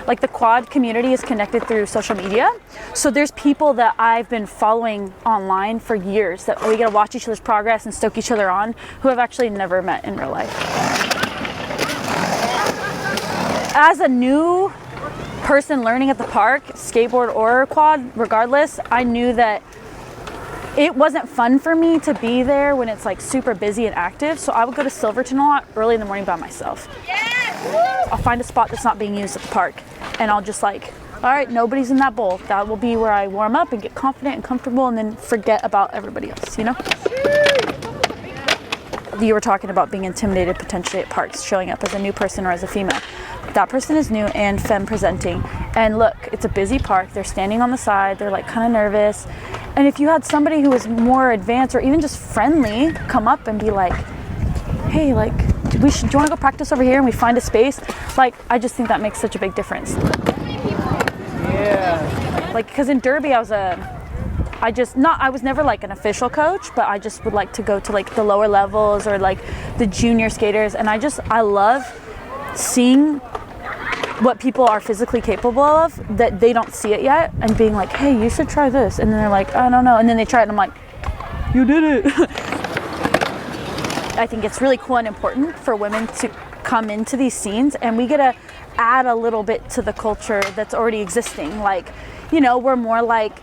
Like the quad community is connected through social media. So there's people that I've been following online for years that we get to watch each other's progress and stoke each other on who have actually never met in real life. As a new person learning at the park, skateboard or quad, regardless, I knew that it wasn't fun for me to be there when it's like super busy and active. So I would go to Silverton a lot early in the morning by myself. Yes! I'll find a spot that's not being used at the park and I'll just like, all right, nobody's in that bowl. That will be where I warm up and get confident and comfortable and then forget about everybody else, you know? You were talking about being intimidated potentially at parks, showing up as a new person or as a female. That person is new and femme presenting. And look, it's a busy park. They're standing on the side. They're like kind of nervous. And if you had somebody who was more advanced or even just friendly come up and be like, hey, like, do you want to go practice over here and we find a space? Like, I just think that makes such a big difference. Yeah. Like, because in Derby, I was never like an official coach, but I just would like to go to like the lower levels or like the junior skaters. And I love seeing what people are physically capable of that they don't see it yet and being like, hey, you should try this. And then they're like, I don't know. And then they try it and I'm like, you did it. I think it's really cool and important for women to come into these scenes and we get to add a little bit to the culture that's already existing. Like, you know, we're more like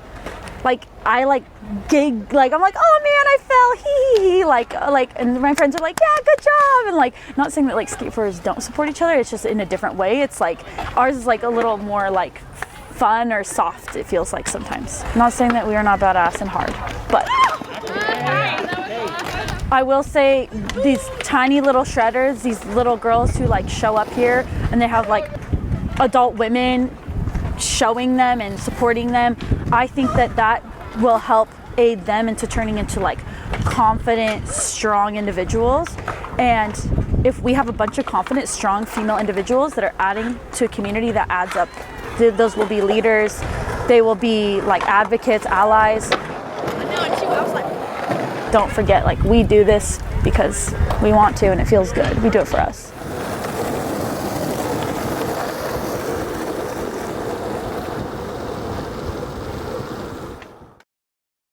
I like gig, like I'm like, oh man, I fell, hee, like, and my friends are like, yeah, good job, and like, not saying that like skateboarders don't support each other, it's just in a different way. It's like, ours is like a little more like fun or soft, it feels like sometimes. I'm not saying that we are not badass and hard, but I will say these tiny little shredders, these little girls who like show up here and they have like adult women showing them and supporting them, I think that will help aid them into turning into like confident, strong individuals. And if we have a bunch of confident, strong female individuals that are adding to a community, that adds up. Those will be leaders, they will be like advocates, allies. Don't forget, like, we do this because we want to and it feels good. We do it for us.